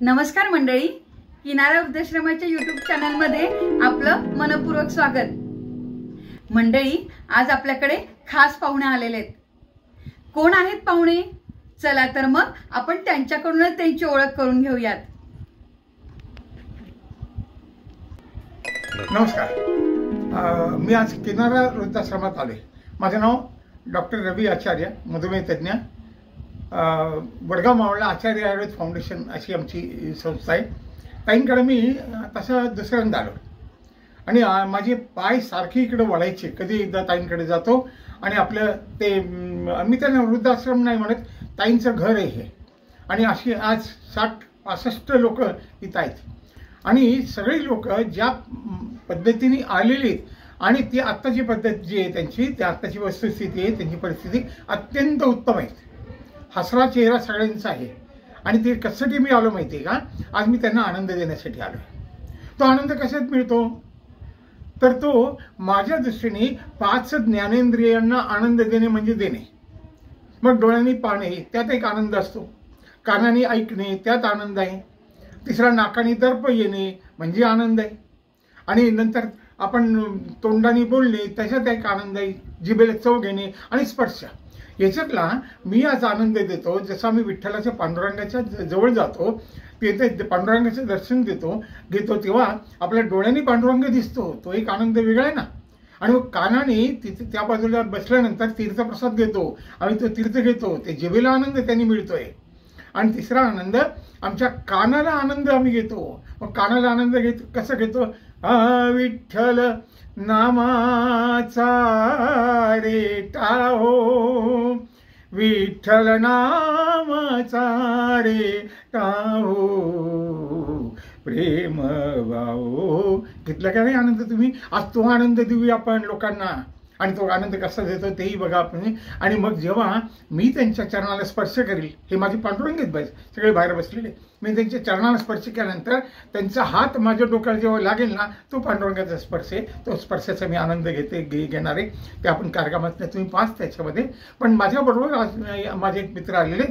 नमस्कार मंडळी, किनारा वृद्धाश्रमाच्या यूट्यूब चॅनलमध्ये आपलं मनपूर्वक स्वागत। मंडळी, आज आपल्याकडे खास पाहुणे आलेले आहेत। कोण आहेत पाहुणे? चला तर मग आपण त्यांच्याकडूनच त्यांची ओळख करून घेऊयात। नमस्कार, मी आज किनारा वृद्धाश्रमात आले। माझे नाव डॉक्टर रवी आचार्य, मधुमेह तज्ञ, वडगाव मावळला आचार्य आयुर्वेद फाउंडेशन अशी आमची संस्था आहे। ताईंकडे मी तसा दुसऱ्यांदा आलो आणि माझे पाय सारखे इकडे वळायचे। कधी एकदा ताईंकडे जातो आणि आपलं ते मी त्यांना वृद्धाश्रम नाही म्हणत, ताईंचं घर आहे हे। आणि अशी आज 60-65 लोक इथं आहेत आणि सगळी लोक ज्या पद्धतीने आलेली आहेत आणि ती आत्ताची पद्धत जी आहे त्यांची, त्या आत्ताची वस्तुस्थिती आहे, त्यांची परिस्थिती अत्यंत उत्तम आहे। हसरा चेहरा सगळ्यांचा आहे आणि ते कशासाठी मी आलो माहिती आहे का? आज मी त्यांना आनंद देण्यासाठी आलो। तो आनंद कशात मिळतो? तर तो माझ्या दृष्टीने 5 ज्ञानेंद्रियांना आनंद देणे म्हणजे देणे। मग डोळ्यांनी पाहणे त्यात एक आनंद असतो, कानाने ऐकणे त्यात आनंद आहे, तिसरा नाकाने दर्प येणे म्हणजे आनंद आहे, आणि नंतर आपण तोंडाने बोलणे त्याच्यात एक आनंद आहे, जिभेला चव घेणे आणि स्पर्श याच्यातला मी आज आनंद देतो। जसा मी विठ्ठलाच्या पांडुरंगाच्या जवळ जातो, तिथे पांडुरंगाचं दर्शन घेतो तेव्हा आपल्या डोळ्यांनी पांडुरंग दिसतो, तो एक आनंद वेगळा आहे ना। आणि मग कानाने तिथे त्या बाजूला बसल्यानंतर तीर्थप्रसाद घेतो आणि तो तीर्थ घेतो, ते जिभेला आनंद त्यांनी मिळतोय। आणि तिसरा आनंद आमच्या कानाला आनंद आम्ही घेतो। मग कानाला आनंद कसं घेतो? विठ्ठल नामाचा रे टाहो, विठ्ठल नामाचा रे टाहो, प्रेम भाऊ। घेतला का नाही आनंद तुम्ही? आज तो आनंद देऊया आपण लोकांना, आणि तो आनंद कसा देतो तेही बघा आपण। आणि मग जेव्हा मी त्यांच्या चरणाला स्पर्श करील, हे माझे पांडुरंग आहेत सगळे बाहेर बसलेले, मी त्यांच्या चरणाला स्पर्श केल्यानंतर त्यांचा हात माझ्या डोक्याला जेव्हा लागेल ना, तो पांडुरंगाचा स्पर्श आहे, तो स्पर्शाचा मी आनंद घेणार आहे। ते आपण कार्यक्रमात तुम्ही पाच त्याच्यामध्ये। पण माझ्याबरोबर आज माझे एक मित्र आलेले,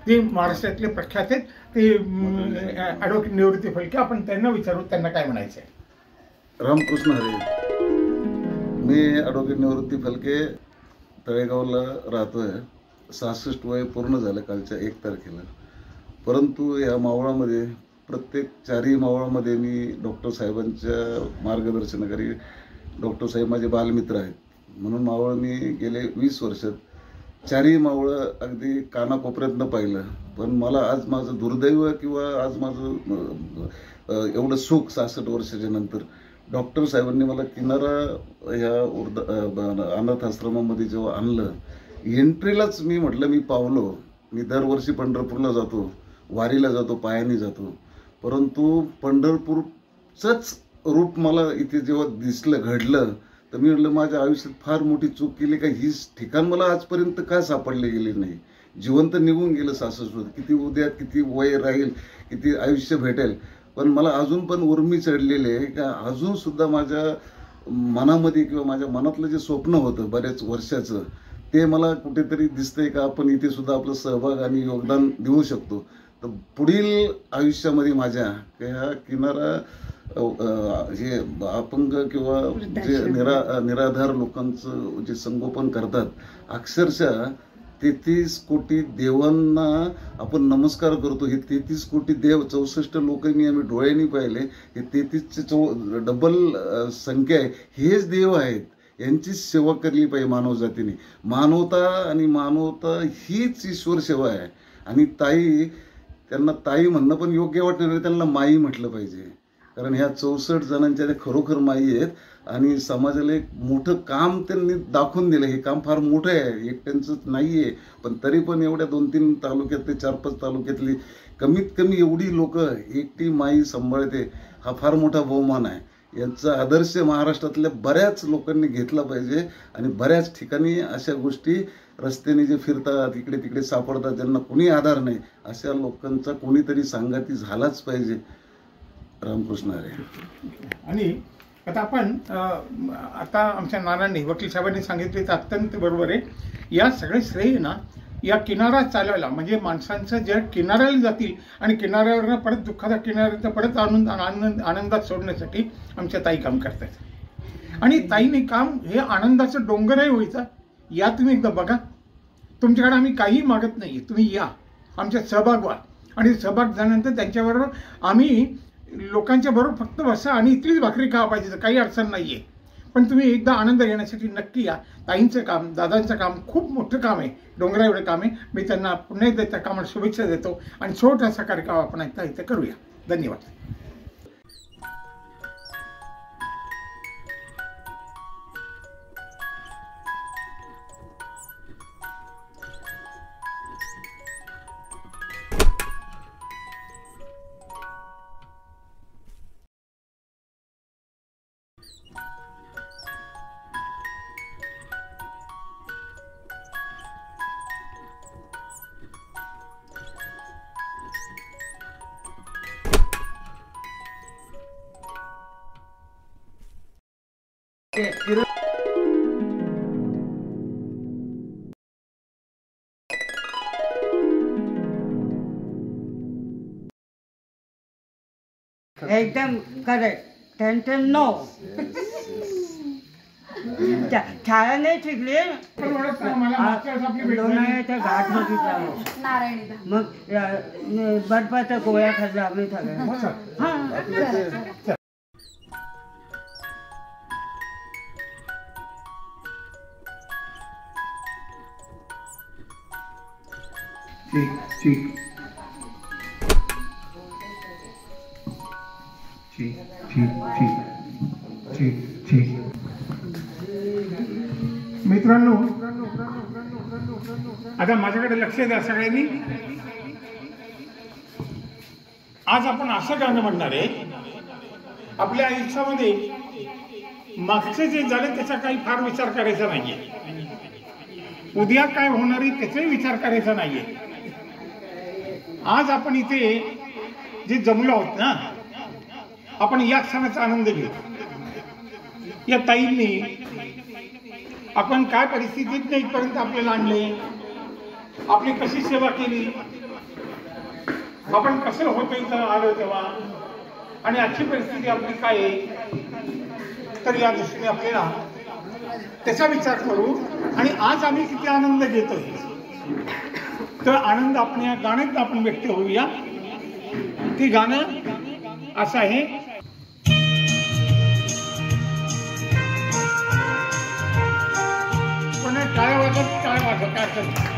ते महाराष्ट्रातले प्रख्यात आहेत, ते ॲडव्होकेट निवृत्ती फलके। आपण त्यांना विचारू त्यांना काय म्हणायचं आहे। रामकृष्ण हरी। मी ॲडव्होकेट निवृत्ती फलके, तळेगावला राहतोय। 66 वय पूर्ण झालं कालच्या 1 तारखेला। परंतु या मावळामध्ये प्रत्येक 4ही मावळामध्ये मी डॉक्टर साहेबांच्या मार्गदर्शनाखाली, डॉक्टर साहेब माझे बालमित्र आहेत म्हणून मावळ मी गेले 20 वर्षात 4ही मावळं अगदी कानाकोपऱ्यातनं पाहिलं। पण मला आज माझं दुर्दैव किंवा आज माझं एवढं सुख 66 वर्षाच्या नंतर डॉक्टर साहेबांनी मला किनारा ह्या अनाथ आश्रमामध्ये जेव्हा आणलं, एंट्रीलाच मी म्हटलं मी पावलो। मी दरवर्षी पंढरपूरला जातो, वारीला जातो, पायाने जातो, परंतु पंढरपूरचंच रूप मला इथे जेव्हा दिसलं, घडलं, तर मी म्हटलं माझ्या आयुष्यात फार मोठी चूक केली का? ही ठिकाण मला आजपर्यंत का सापडले गेले नाही? जिवंत निघून गेलं 66 वर्ष, किती उद्या किती वय राहील, किती आयुष्य भेटेल, पण मला अजून पण उर्मी चढलेले आहे का अजून सुद्धा माझ्या मनामध्ये किंवा माझ्या मनातलं जे स्वप्न होतं बऱ्याच वर्षाचं, ते मला कुठेतरी दिसतंय का आपण इथे सुद्धा आपलं सहभाग आणि योगदान देऊ शकतो। तर पुढील आयुष्यामध्ये माझ्या ह्या किनारा हे अपंग किंवा जे निराधार लोकांचं जे संगोपन करतात, अक्षरशः 33 कोटी देवांना आपण नमस्कार करतो। हे 33 कोटी देव, 64 लोक मी आम्ही डोळ्यांनी पाहिले, हे 33चे डबल संख्या आहे, हेच देव आहेत। यांची सेवा केली पाहिजे मानव जातीने। मानवता आणि मानवता हीच ईश्वर सेवा आहे। आणि ताई, त्यांना ताई म्हणणं पण योग्य वाटणार नाही, त्यांना माई म्हटलं पाहिजे, कारण ह्या 64 जणांच्या त्या खरोखर माई आहेत आणि समाजाला एक मोठं काम त्यांनी दाखवून दिलं। हे काम फार मोठं आहे, एकट्यांचंच नाही आहे, पण तरी पण एवढ्या 2-3 तालुक्यातले 4-5 तालुक्यातली कमीत कमी एवढी लोक एकटी माई सांभाळते, हा फार मोठा बहुमान आहे। यांचा आदर्श महाराष्ट्रातल्या बऱ्याच लोकांनी घेतला पाहिजे आणि बऱ्याच ठिकाणी अशा गोष्टी रस्त्याने जे फिरतात, इकडे तिकडे सापडतात, ज्यांना कोणी आधार नाही, अशा लोकांचा कोणीतरी सांगाती झालाच पाहिजे। रामकृष्ण हरी। आणि आता आपण आता आमच्या नानांनी, वकील साहेबांनी सांगितले तर अत्यंत बरोबर आहे। या सगळे श्रेय ना या किनारा चालवायला, म्हणजे माणसांचं जे किनाऱ्याला जातील आणि किनाऱ्यावरनं परत दुःखाचा किनाऱ्यात परत आनंदात सोडण्यासाठी आमच्या ताई काम करतात. आणि ताईने काम हे आनंदाचं डोंगरही व्हायचं. या तुम्ही एकदा बघा, तुमच्याकडे आम्ही काही मागत नाही, तुम्ही या आमच्यात सहभाग व्हा. आणि सहभाग झाल्यानंतर त्यांच्याबरोबर आम्ही लोकांच्या बरोबर फक्त बसा आणि इथलीच भाकरी खावा पाहिजे, काही अडचण नाही आहे. पण तुम्ही एकदा आनंद घेण्यासाठी नक्की या. ताईंचं काम, दादांचं काम खूप मोठं काम आहे, डोंगरा एवढं काम आहे. मी त्यांना पुन्हा एकदा त्या कामाला शुभेच्छा देतो आणि छोटासा कार्यक्रम आपण एकदा इथे करूया. धन्यवाद. एकदम करेक्ट. Tension no. छाया नाही शिकली. लोणावळ्याचा घाट बघितला, मग बर्फाच्या गोळ्या खाल्ल्या आम्ही सगळ्या. मित्रांनो, आता माझ्याकडे लक्ष द्या सगळ्यांनी. आज आपण असं गाणं म्हणणार आहे, आपल्या आयुष्यामध्ये मागचे जे झाले त्याचा काही फार विचार करायचा नाहीये, उद्या काय होणार आहे त्याचाही विचार करायचा नाहीये. आज आपण इथे जे जमलो आहोत ना, आपण या क्षणाचा आनंद घेऊ. या ताईंनी आपण काय परिस्थितीत नाही इथपर्यंत आपल्याला आणले, आपली कशी सेवा केली, आपण कसं होतं इथं आलो तेव्हा, आणि आजची परिस्थिती आपली काय आहे. तर या दृष्टीने आपल्याला त्याचा विचार करू. आणि आज आम्ही किती आनंद घेतोय, तर आनंद आपण या गाण्यात आपण व्यक्त होऊया. ते गाणं असं आहे. पण टाळ्या वाजत काय करत.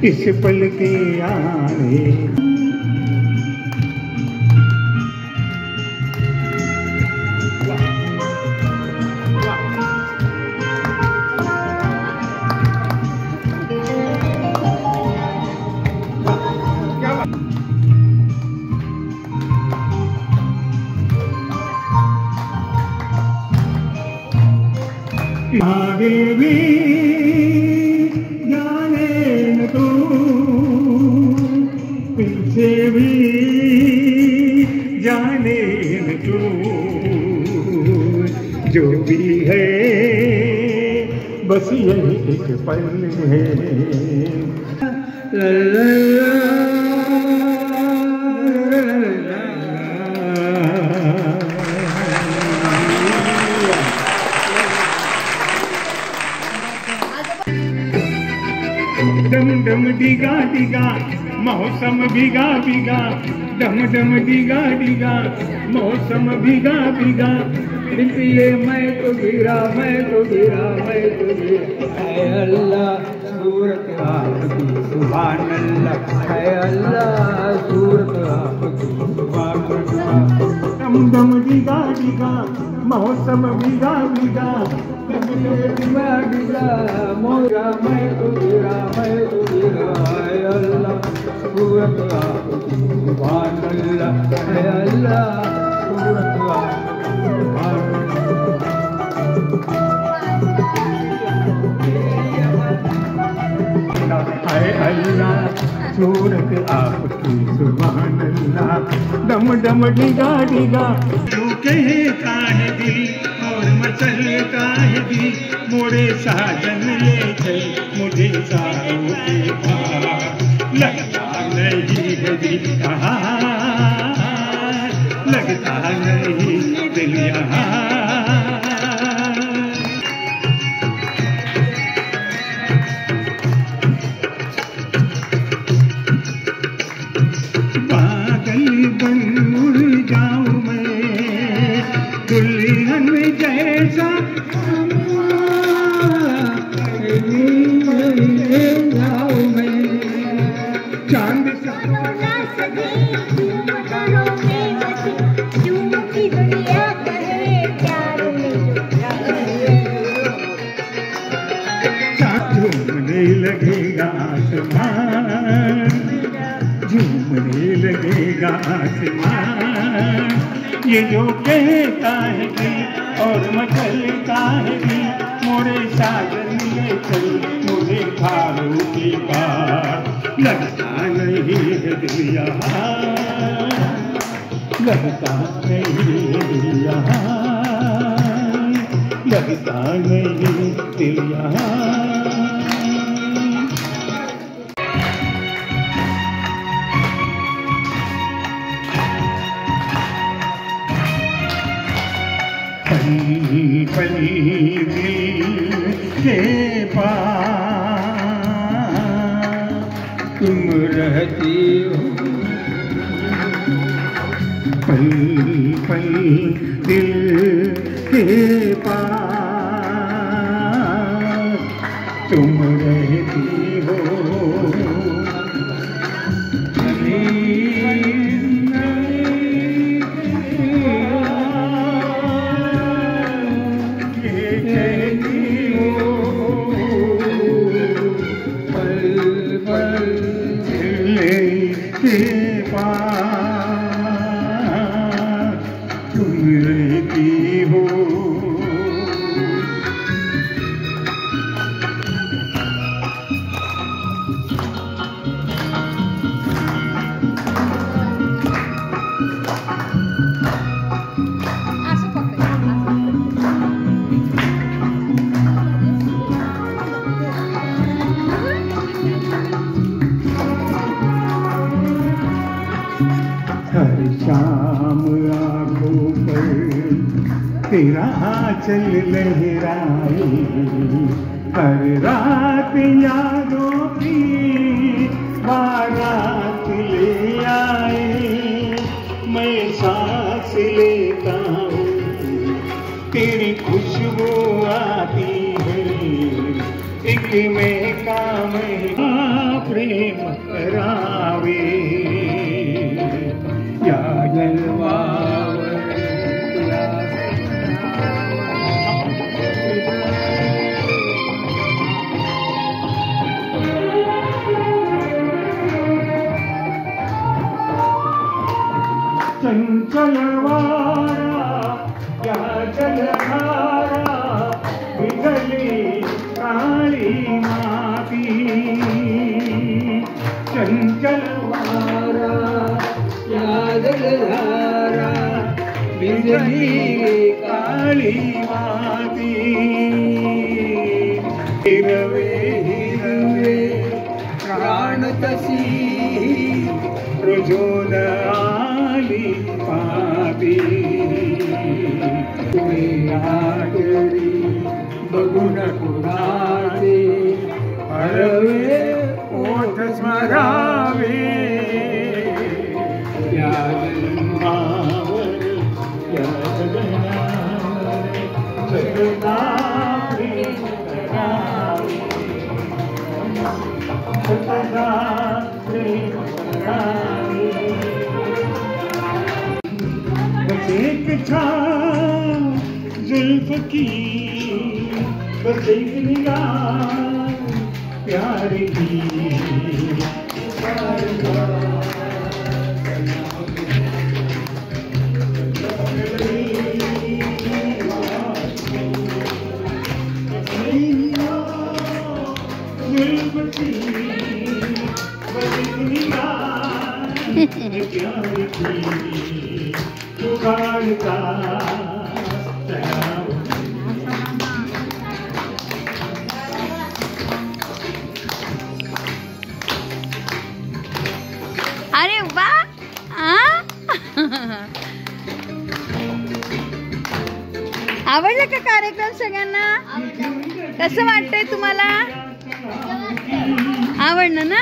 इस पल के आए आगे भी जाने न तू, पीछे भी जाने न तू, जो भी है बस यही एक पल है। डम डम डिगा डिगा मौसम भीगा भीगा, डम डम डिगा डिगा मौसम भीगा भीगा, इसलिए मैं तो गिरा मैं तो गिरा मैं तो गिरा। है अल्लाह सूरत आपकी सुभान अल्लाह, है अल्लाह सूरत आपकी सुभान अल्लाह। डम डम डिगा डिगा मौसम भीगा भीगा, डिगा डिगा मोरा मैं तो गिरा मैं तो गिरा। है अल्लाह सूरत आपकी सुभान अल्लाह, है अल्लाह सूरत आपकी सुभान अल्लाह, है अल्लाह सूरत आपकी सुभान अल्लाह। डम डम डिगा डिगा तू कहता है दिल और मचलता है दिल, मोरे साजन ले चल मुझे सारों के पार, लगता नहीं है दिल यहाँ, लगता नहीं दिल यहाँ। बन उड़ जाऊं मैं दुल्हन जैसा, जाऊं मैं चांद झूमने लगेगा आसमान, झूमने लगेगा आसमान, ये जो कहता है दिल और मचलता है दिल, मोरे साजन ले चल मुझे खारों के पार, लगता नहीं है दिल यहाँ, लगता नहीं है दिल यहाँ, लगता नहीं दिल यहाँ। पल पल दिल के पास तुम रहती हो, पल पल दिल के पास तुम रहती हो, के पास तुम रहती हो। हर शाम आँखों पर तेरा आंचल लहराए, हर रात यादों की बारात ले आए, मैं सांस लेता हूँ तेरी खुशबू आती है, एक में काम प्रेम करावे या जलवावर चंचलवारा या जलधारा विगली भिजली काळी माती हिरवे हिरवे प्राण तशी प्रजोद आली पाती तुम्ही आगरी बघून कुणाचे हळवे ओठ स्मरावे या जन्मावर या जगनावर सगळा प्रेम करावे सगळा प्रेम करावे बस एक छान जुल्फ की बस एक निगाह प्यार की अरे वा आवडलं का कार्यक्रम सगळ्यांना? कसं वाटतंय तुम्हाला? आवडलं ना?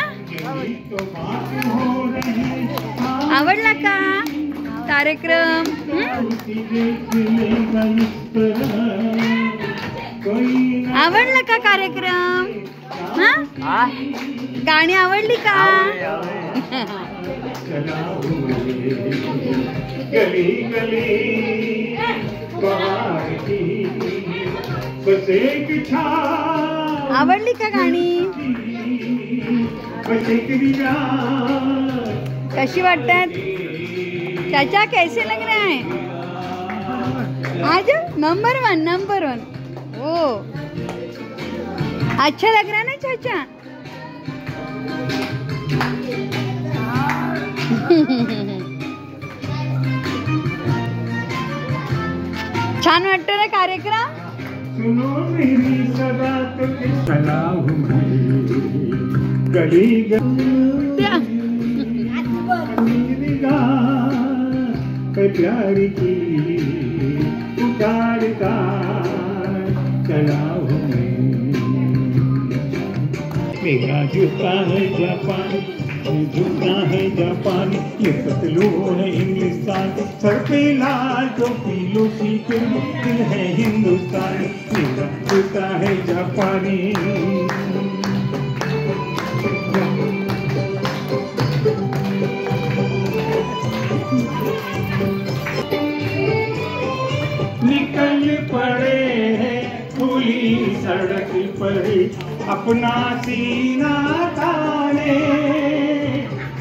आवडला का कार्यक्रम? आवडला का कार्यक्रम? हा? गाणी आवडली का? गली गली बाहर की बस एक छान आवडली का गाणी? बस एक निगाह कशी वाटतात? चाचा कैसे लग रहे हैं आज? नंबर वन ओ अच्छा लग रहा है ना चाचा? छान वाटतो ना कार्यक्रम? सुनो मेरी सदा तो सलाह गली प्यार की पुकारता चला हूँ मेरा जूता है जापानी जूता है जापानी ये पतलून है इंग्लिस्तान सर पे लाल टोपी लोसी दिल है हिंदुस्तानी मेरा जूता है जापानी निकल पड़े हैं खुली सड़क पर अपना सीना ताने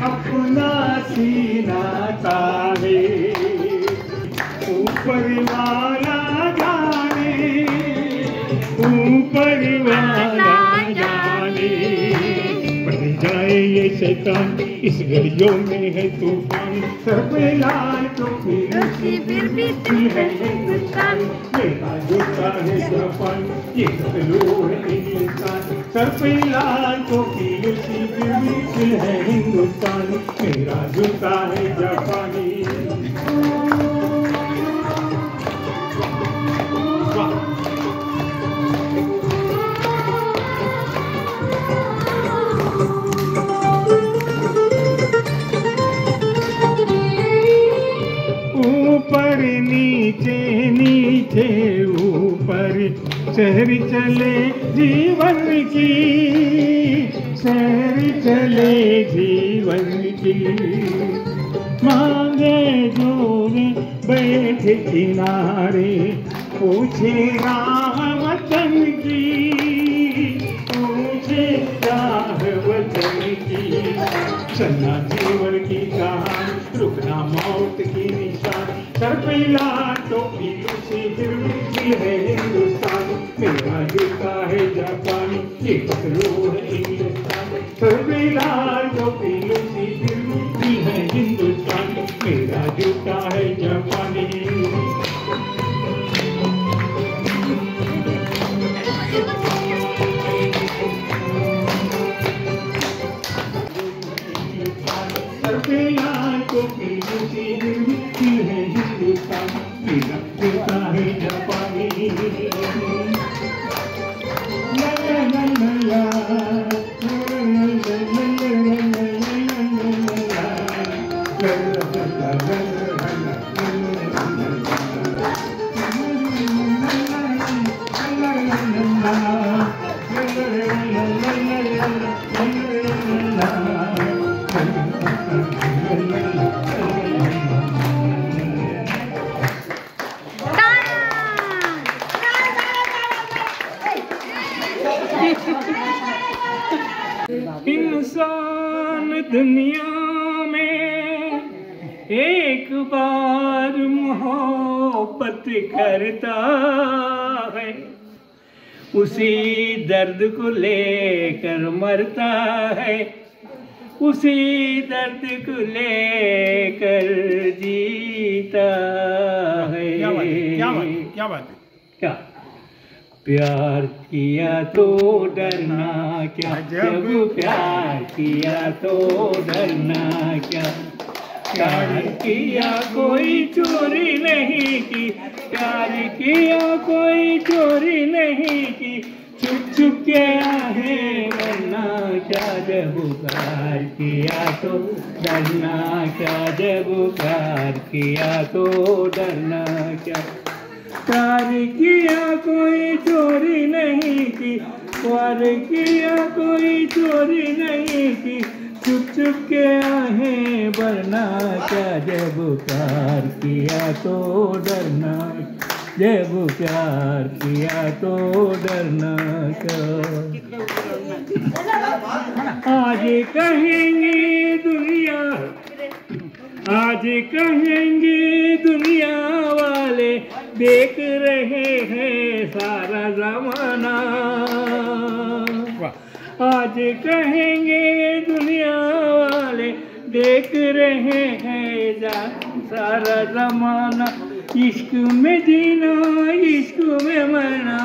अपना सीना ताने ऊपर वाला जाने ऊपर वाला जाने बढ़ जाए ये शैतान इस गलियों में है तूफान सर पे लाल टोपी फिर भी तुम है हिंदुस्तान मेरा जूता है जापान ये पतलून है इंग्लिस्तान सर पे लाल टोपी लूसी फिर भी दिल है हिंदुस्तान मेरा जूता है जापानी ऊपर नीचे नीचे ऊपर शहर चले जीवन की शहर चले जीवन की मांगे जोरे बैठे किनारे पूछे राह वतन की पूछे राह वतन की चलना जीवन की कहानी रुकना मौत की निशानी सर पे लाल टोपी लूसी फिर भी है हिंदुस्तान मेरा जूता है जापानी ये पतलून है इंग्लिस्तान सर पे लाल टोपी लूसी फिर भी है हिंदुस्तान मेरा जूता है जापानी इंसान दुनिया में एक बार मोहब्बत करता है, उसी दर्द को लेकर मरता है, उसी दर्द को लेकर जीता है। क्या बात है? क्या प्यार किया तो डरना क्या, जब प्यार किया तो डरना क्या। प्यार किया कोई चोरी नहीं की, प्यार किया कोई चोरी नहीं की, छुप छुप के आहे डरना क्या, जब प्यार किया तो डरना क्या, जब प्यार किया तो डरना क्या। प्यार किया कोई चोरी नहीं की, प्यार किया कोई चोरी नहीं की, चुप चुप के आहे बरना क्या, जब प्यार किया तो डरना, जब प्यार किया तो डरना क्या। आज कहेंगे दुनिया, आज कहेंगे दुनिया वाले, देख रहे हैं सारा जमाना। आज कहेंगे दुनिया वाले, देख रहे हैं सारा जमाना। इश्क में जीना, इश्क में मरना,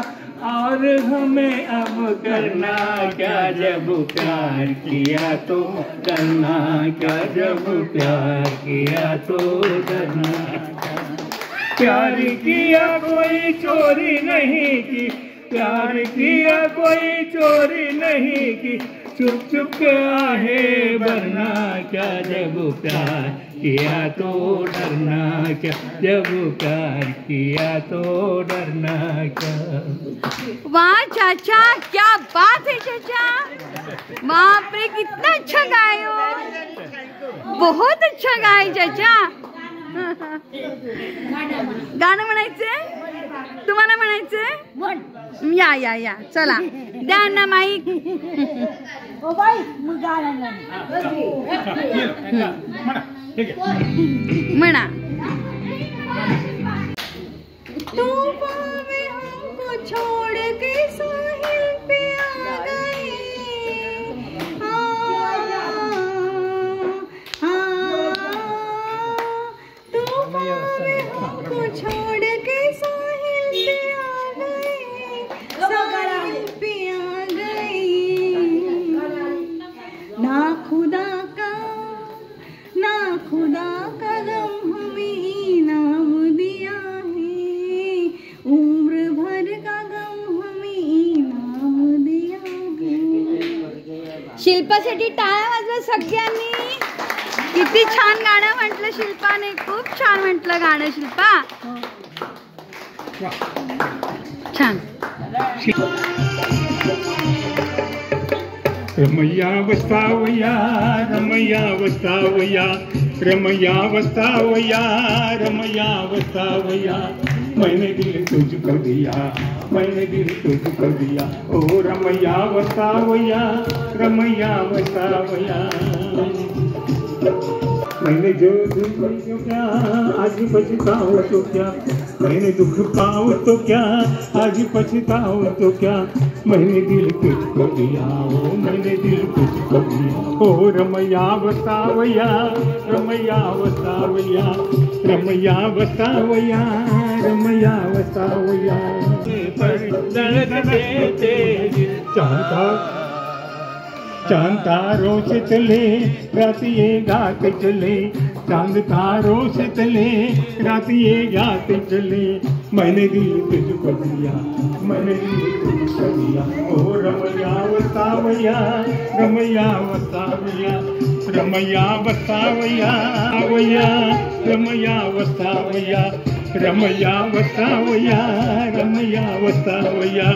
और हमें अब करना क्या, जब प्यार किया तो डरना क्या, जब प्यार किया तो डरना क्या। प्यार किया कोई चोरी नहीं की, प्यार किया कोई चोरी नहीं की, चुप चुप के आहे बरना क्या, जब प्यार किया तो डरना क्या, जब प्यार किया तो डरना क्या। वाह चाचा, क्या बात है चाचा, बाप रे कितना अच्छा गाए हो, बहुत अच्छा गाए चाचा। गाणं म्हणायचंय तुम्हाला, म्हणायचंय? या या या चला, द्या ना माईक. म्हणा. तूफान में हमको छोड़ के साहिल पे आ गए, को छोड़ के साहिल पे आ गए, साहिल पे आ गए। ना खुदा का गम हमें इनाम दिया है, उम्र भर का गम हमें इनाम दिया है. शिल्पासाठी टाळ्या वाजवा सगळ्यांनी. किती छान गाणं म्हटलं शिल्पाने, खूप छान म्हटलं गाणं शिल्पा, छान. रमैया वस्तावया, रमैया वस्तावया, रमैया वस्तावया, रमैया वस्तावया, मैंने दिल तुझको दिया, मैंने दिल तुझको दिया, ओ रमैया वस्तावया, रमैया वस्तावया. मैंने जो क्या आज पछताऊं तो क्या, मैंने दुख पाऊँ तो क्या, आज पछताऊँ तो क्या, मैंने दिल तुझको दिया, ओ मैंने दिल तुझको दिया। ओ रमैया वसावैया, रमैया वसावैया, रमैया वसावैया, रमैया वसावैया। पर दर्द देते चांद तारों से चले, रात ये गाते चले, चांद तारों से चले, रात ये गाते चले, मैंने दिल तुझको दिया, मैंने दिल तुझको दिया। ओ रमैया वसावैया, रमैया वसावैया, रमैया वसावैया, वैया रमैया वसावैया, रमैया वसावैया, रमैया वसावैया।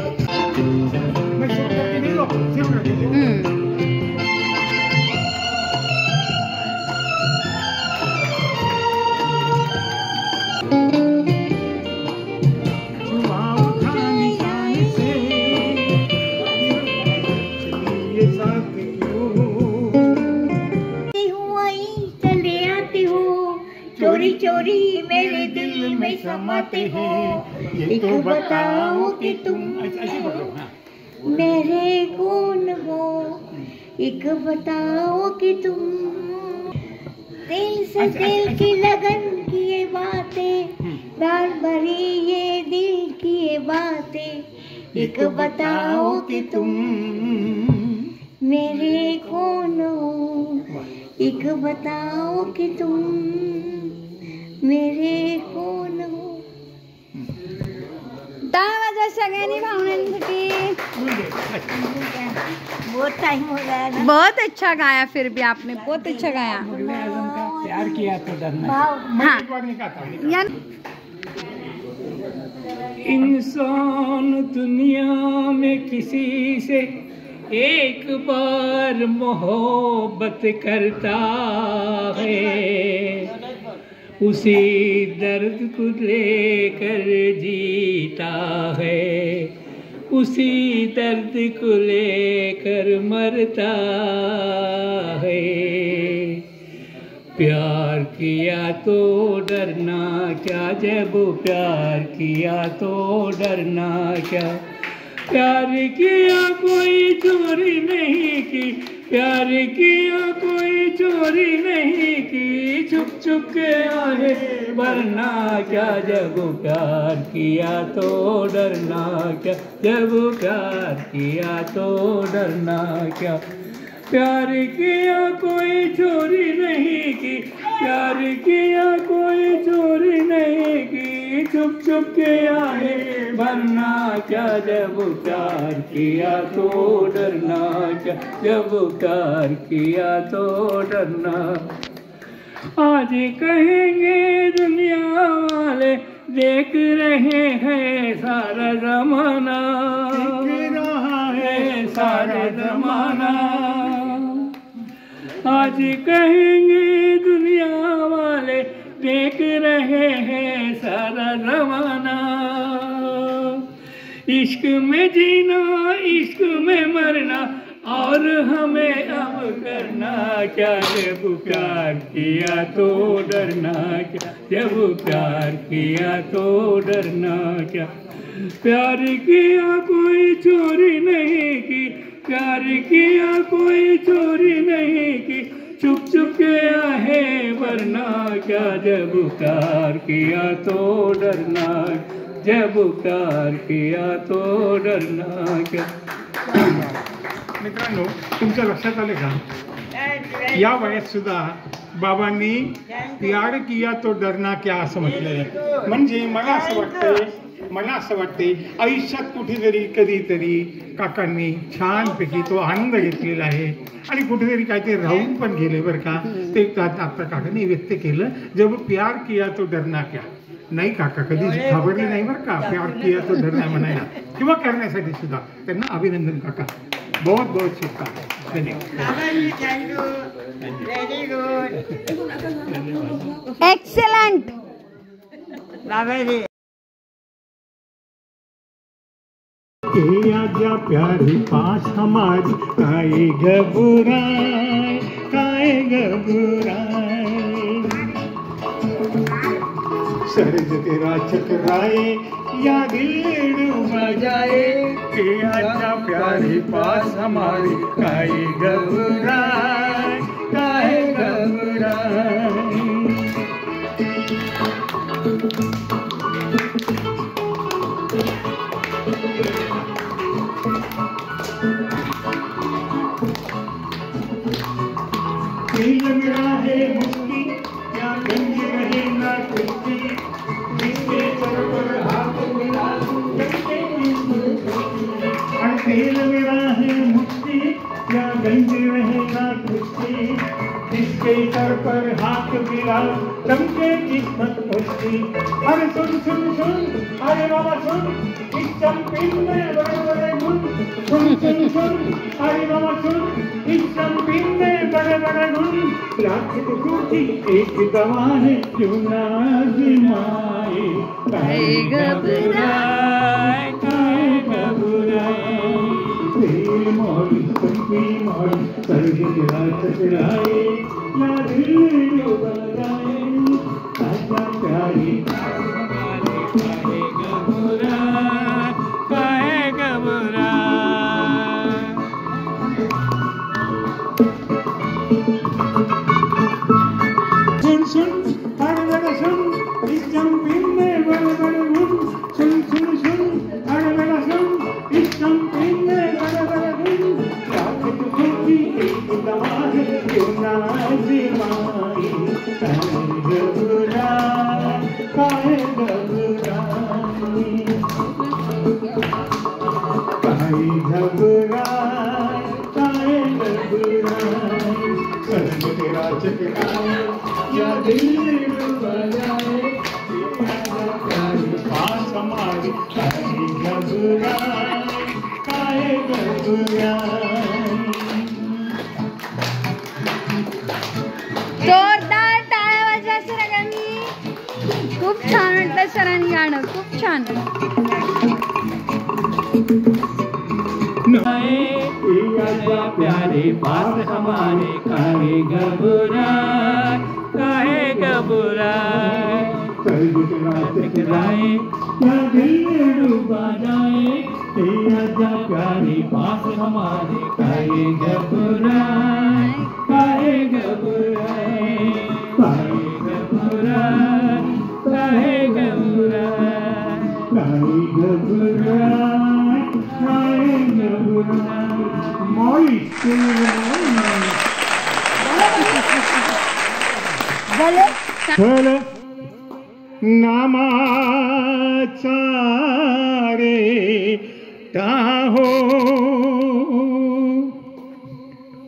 चोरी चोरी मेरे दिल में समाते हो, एक बताओ कि तुम मेरे कौन हो, एक बताओ कि तुम दिल से दिल की लगन की ये बातें, प्यार भरी ये दिल की ये बातें, एक बताओ कि तुम मेरे कौन हो, एक बताओ कि तुम मेरे कौन हो। टाळ्या वाजवा सगळ्यांनी भावनांसाठी। बहुत टाइम हो गया ना। बहुत अच्छा गाया, फिर भी आपने बहुत अच्छा गाया। प्यार किया तो डरना। हाँ या इंसान दुनिया में किसी से एक बार मोहब्बत करता है, उसी दर्द को लेकर जीता है, उसी दर्द को लेकर मरता है। प्यार किया तो डरना क्या, जब प्यार किया तो डरना क्या, प्यार किया कोई चोरी नहीं की, प्यार किया कोई चोरी नहीं की, छुप छुप के आए वरना क्या, जब प्यार किया तो डरना क्या, जब प्यार किया तो डरना क्या, प्यार किया कोई चोरी नहीं की, प्यार किया कोई चोरी नहीं की, छुप छुप के आए वरना क्या, जब प्यार किया तो डरना क्या, जब प्यार किया तो डरना। आज कहेंगे दुनिया वाले देख रहे हैं सारा जमाना, देख रहा है सारा जमाना। आज कहेंगे दुनिया वाले देख रहे हैं सारा जमाना, इश्क में जीना इश्क में मरना और हमें अब करना क्या, जब प्यार किया तो डरना क्या, जब प्यार किया तो डरना क्या, प्यार किया कोई चोरी नहीं की, प्यार किया कोई चोरी नहीं की, चुप चुप के आहे वरना क्या, जब प्यार किया तो डरना, जब प्यार किया तो डरना क्या। मित्रांनो, तुमच्या लक्षात आले का, या वयात सुद्धा बाबांनी प्यार किया तो डरना क्या असं म्हटलंय. म्हणजे मला असं वाटतंय आयुष्यात कुठेतरी कधीतरी काकांनी छानपैकी तो आनंद घेतलेला आहे आणि कुठेतरी काहीतरी राहून पण गेले बरं का. ते आता काकांनी व्यक्त केलं, जब प्यार किया तो डरना क्या. नाही काका कधी घाबरले नाही बरं का प्यार किया तो डरना म्हणायला किंवा करण्यासाठी सुद्धा. त्यांना अभिनंदन काका, बहुत बहुत शुभकामनाएं. एक्सेलेंट. आजा प्यारी पास हमारी काए घबराए, काए घबराए. सर्ज तेरा चकराए या दिल डूबा जाए कि आजा प्यारे पास हमारे काहे घबराए काहे घबराए। दिल मेरा है मुक्ति या गंज रहे ना कुश्ती जिसके सर पर हाथ मिला दिल मेरा है मुक्ति या गंज रहे ना कुश्ती जिसके सर पर हाथ मिला चमके किस्मत मुश्ती। अरे सुन सुन सुन अरे बाबा सुन इस चंपिन में बड़े बड़े गुण सुन सुन सुन अरे बाबा सुन इस चंपिन में बड़े बड़े गुण लाख टूटी एक दवा है क्यों ना आजमाए काहे घबराए काहे घबराए। तेल मोरी चंपी मोरी सर्ज तेरा चकराए या दिल डूबा जाए आजा प्यारी काहे घबराए काहे घबराए। सुन सुन अरे बड़ा सुन इस चंपिन में बड़े बड़े गुण सुन सुन सुन अरे बड़ा सुन इस चंपिन में बड़े बड़े गुण लाख टूटी एक दवा है क्यों ना आजमाए काहे घबराए काहे घबराए काहे घबराए काहे घबराए। सर्ज तेरा चकराए या दिल डूबा जाए प्यारे पास हमारे काहे घबराए काहे घबराए। जोरदार टाळ्या वाजवा सरांनी. खूप छान वाटलं सरांनी गाणं, खूप छान. प्यारे पास हमारे काहे घबराए काहे घबराए। सर्ज तेरा चकराए या दिल डूबा जाए आजा प्यारे पास हमारे काहे घबराए काहे घबराए काहे घबराए काहे घबराए काहे घबराए काहे घबराए। मोई फल नामाचा रे टाहो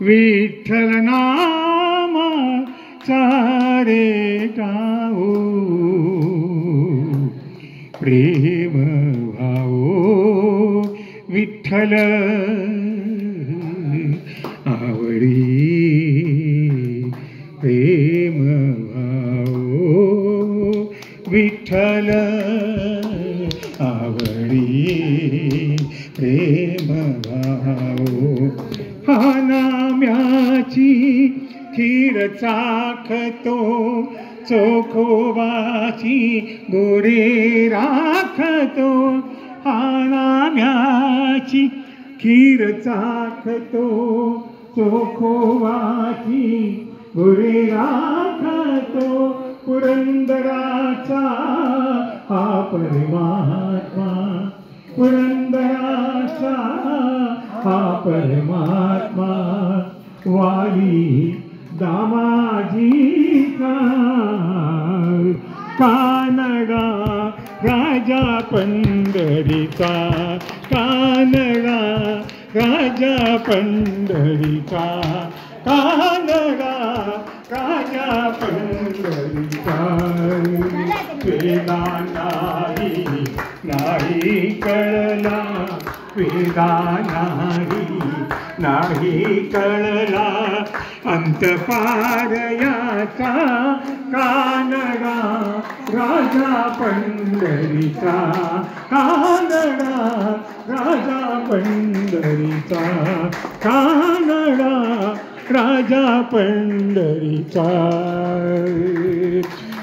विठ्ठल नामाचा रे टाहो प्रेम भावो विठ्ठल आवडी प्रेम भावो विठ्ठल आवडी प्रेम भावो। हा नाम्याची खीर चाखतो चोखोबाची गोडे राखतो हा नाम्याची खीर चाखतो चोखोबाची गोडे राखतो पुरंदराचा हा परमात्मा पुरंदराचा हा परमात्मा वाली दामाजीचा कानडा राजा पंढरीचा कानडा राजा पंढरीचा कानडा राजा पंढरीचा वेदा नाही कळला वेदा नाही कळला अंतपार याचा कानडा राजा पंढरीचा कानडा राजा पंढरीचा कानडा राजा पंढरीचा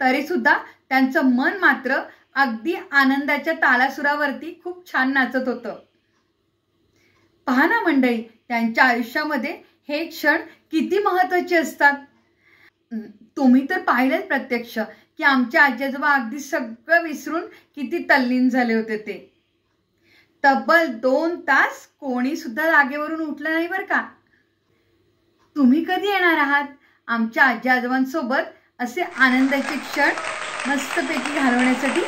तरी सुद्धा त्यांचं मन मात्र अगदी आनंदाच्या तालासुरावरती खूप छान नाचत होतं. पहा ना मंडळी, त्यांच्या आयुष्यामध्ये हे क्षण किती महत्त्वाचे असतात. तुम्ही तर पाहिलेच प्रत्यक्ष की आमचे आजी आजोबा अगदी सगळं विसरून किती तल्लीन झाले होते. ते तब्बल 2 तास कोणी सुद्धा जागेवरून उठलं नाही बरं का. तुम्ही कधी येणार आहात आमच्या आजी आजोबांसोबत असे आनंदाचे क्षण मस्तपैकी घालवण्यासाठी?